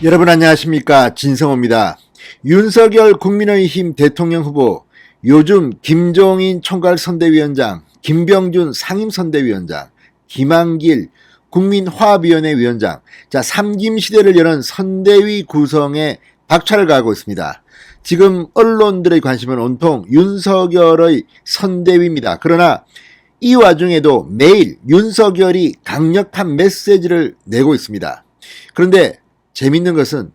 여러분 안녕하십니까, 진성호입니다. 윤석열 국민의힘 대통령 후보, 요즘 김종인 총괄선대위원장, 김병준 상임선대위원장, 김한길 국민화합위원회 위원장, 자 3김 시대를 여는 선대위 구성에 박차를 가하고 있습니다. 지금 언론들의 관심은 온통 윤석열의 선대위입니다. 그러나 이 와중에도 매일 윤석열이 강력한 메시지를 내고 있습니다. 그런데 재밌는 것은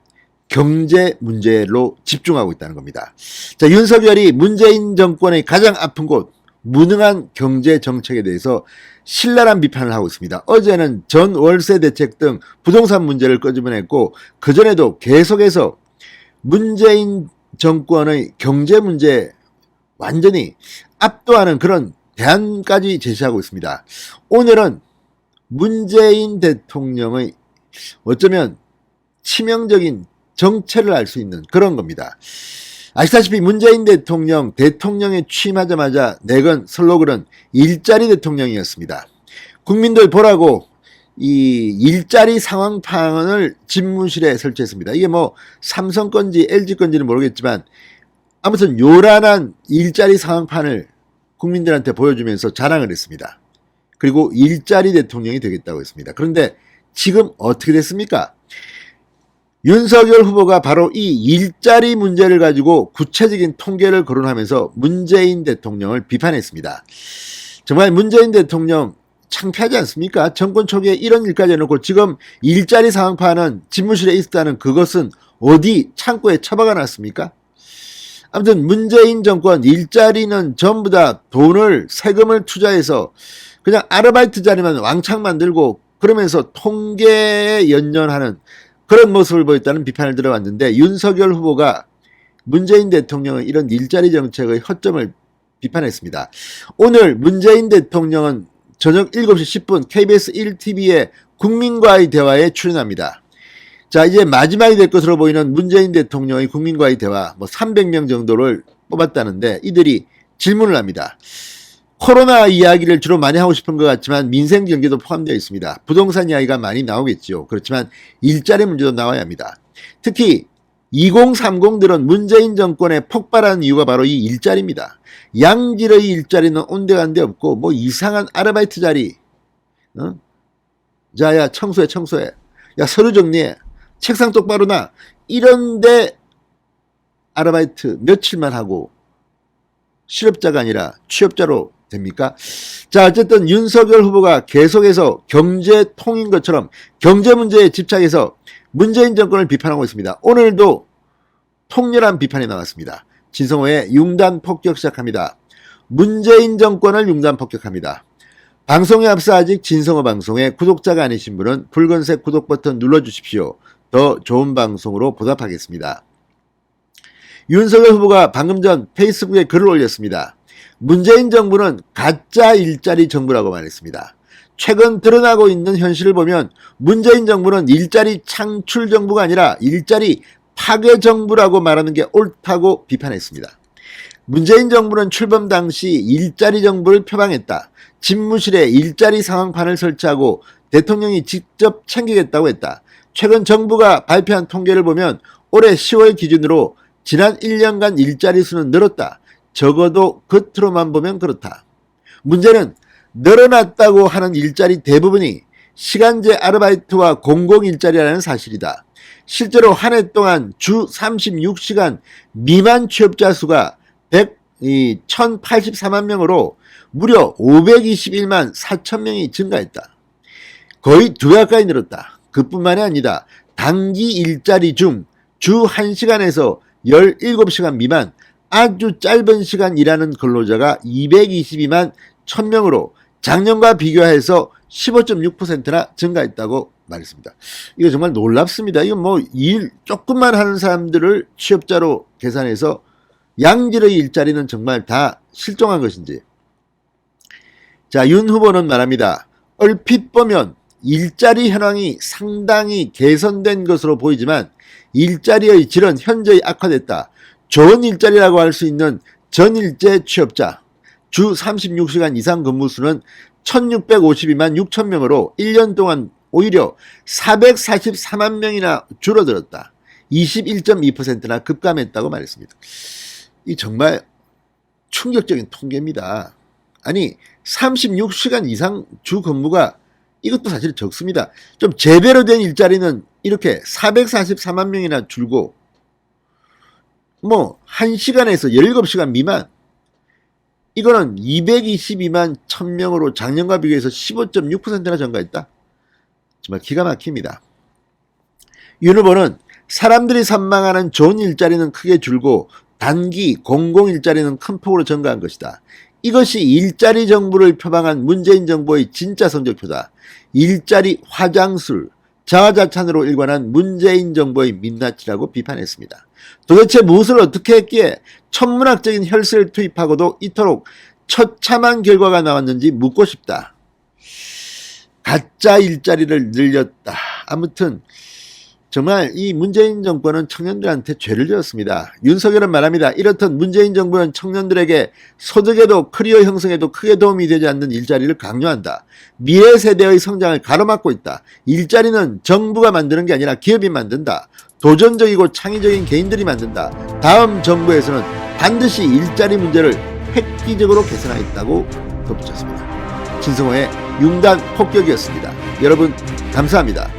경제 문제로 집중하고 있다는 겁니다. 자, 윤석열이 문재인 정권의 가장 아픈 곳, 무능한 경제 정책에 대해서 신랄한 비판을 하고 있습니다. 어제는 전 월세 대책 등 부동산 문제를 끄집어냈고, 그전에도 계속해서 문재인 정권의 경제 문제 완전히 압도하는 그런 대안까지 제시하고 있습니다. 오늘은 문재인 대통령의 어쩌면 치명적인 정체를 알 수 있는 그런 겁니다. 아시다시피 문재인 대통령에 취임하자마자 내건 슬로건은 일자리 대통령이었습니다. 국민들 보라고 이 일자리 상황판을 집무실에 설치했습니다. 이게 뭐 삼성 건지 LG 건지는 모르겠지만 아무튼 요란한 일자리 상황판을 국민들한테 보여주면서 자랑을 했습니다. 그리고 일자리 대통령이 되겠다고 했습니다. 그런데 지금 어떻게 됐습니까? 윤석열 후보가 바로 이 일자리 문제를 가지고 구체적인 통계를 거론하면서 문재인 대통령을 비판했습니다. 정말 문재인 대통령 창피하지 않습니까? 정권 초기에 이런 일까지 해놓고 지금 일자리 상황파는 집무실에 있었다는 그것은 어디 창고에 처박아 놨습니까? 아무튼 문재인 정권 일자리는 전부 다 돈을 세금을 투자해서 그냥 아르바이트 자리만 왕창 만들고 그러면서 통계에 연연하는 그런 모습을 보였다는 비판을 들어왔는데, 윤석열 후보가 문재인 대통령의 이런 일자리 정책의 허점을 비판했습니다. 오늘 문재인 대통령은 저녁 7시 10분 KBS 1TV의 국민과의 대화에 출연합니다. 자, 이제 마지막이 될 것으로 보이는 문재인 대통령의 국민과의 대화, 300명 정도를 뽑았다는데 이들이 질문을 합니다. 코로나 이야기를 주로 많이 하고 싶은 것 같지만 민생 경제도 포함되어 있습니다. 부동산 이야기가 많이 나오겠죠. 그렇지만 일자리 문제도 나와야 합니다. 특히 2030들은 문재인 정권에 폭발한 이유가 바로 이 일자리입니다. 양질의 일자리는 온데간데 없고 뭐 이상한 아르바이트 자리, 자야 청소해, 야 서류 정리해, 책상 똑바로 놔, 이런데 아르바이트 며칠만 하고 실업자가 아니라 취업자로 됩니까? 자, 어쨌든 윤석열 후보가 계속해서 경제 통인 것처럼 경제 문제에 집착해서 문재인 정권을 비판하고 있습니다. 오늘도 통렬한 비판이 나왔습니다. 진성호의 융단 폭격 시작합니다. 문재인 정권을 융단 폭격합니다. 방송에 앞서 아직 진성호 방송에 구독자가 아니신 분은 붉은색 구독 버튼 눌러주십시오. 더 좋은 방송으로 보답하겠습니다. 윤석열 후보가 방금 전 페이스북에 글을 올렸습니다. 문재인 정부는 가짜 일자리 정부라고 말했습니다. 최근 드러나고 있는 현실을 보면 문재인 정부는 일자리 창출 정부가 아니라 일자리 파괴 정부라고 말하는 게 옳다고 비판했습니다. 문재인 정부는 출범 당시 일자리 정부를 표방했다. 집무실에 일자리 상황판을 설치하고 대통령이 직접 챙기겠다고 했다. 최근 정부가 발표한 통계를 보면 올해 10월 기준으로 지난 1년간 일자리 수는 늘었다. 적어도 겉으로만 보면 그렇다. 문제는 늘어났다고 하는 일자리 대부분이 시간제 아르바이트와 공공일자리라는 사실이다. 실제로 한 해 동안 주 36시간 미만 취업자 수가 1084만 명으로 무려 521만 4천 명이 증가했다. 거의 2배 가까이 늘었다. 그뿐만이 아니다. 단기 일자리 중 주 1시간에서 17시간 미만 아주 짧은 시간 일하는 근로자가 222만 1000명으로 작년과 비교해서 15.6%나 증가했다고 말했습니다. 이거 정말 놀랍습니다. 이건 뭐 일 조금만 하는 사람들을 취업자로 계산해서 양질의 일자리는 정말 다 실종한 것인지. 자, 윤 후보는 말합니다. 얼핏 보면 일자리 현황이 상당히 개선된 것으로 보이지만 일자리의 질은 현저히 악화됐다. 좋은 일자리라고 할 수 있는 전일제 취업자 주 36시간 이상 근무 수는 1652만 6천 명으로 1년 동안 오히려 444만 명이나 줄어들었다. 21.2%나 급감했다고 말했습니다. 이 정말 충격적인 통계입니다. 아니 36시간 이상 주 근무가 이것도 사실 적습니다. 좀 제대로 된 일자리는 이렇게 444만 명이나 줄고 뭐 1시간에서 17시간 미만, 이거는 222만 1000명으로 작년과 비교해서 15.6%나 증가했다. 정말 기가 막힙니다. 윤 후보는 사람들이 선망하는 좋은 일자리는 크게 줄고 단기 공공 일자리는 큰 폭으로 증가한 것이다. 이것이 일자리 정부를 표방한 문재인 정부의 진짜 성적표다. 일자리 화장술, 자화자찬으로 일관한 문재인 정부의 민낯이라고 비판했습니다. 도대체 무엇을 어떻게 했기에 천문학적인 혈세를 투입하고도 이토록 처참한 결과가 나왔는지 묻고 싶다. 가짜 일자리를 늘렸다. 아무튼 정말 이 문재인 정권은 청년들한테 죄를 지었습니다. 윤석열은 말합니다. 이렇듯 문재인 정부는 청년들에게 소득에도 커리어 형성에도 크게 도움이 되지 않는 일자리를 강요한다. 미래 세대의 성장을 가로막고 있다. 일자리는 정부가 만드는 게 아니라 기업이 만든다. 도전적이고 창의적인 개인들이 만든다. 다음 정부에서는 반드시 일자리 문제를 획기적으로 개선하겠다고 덧붙였습니다. 진성호의 융단 폭격이었습니다. 여러분 감사합니다.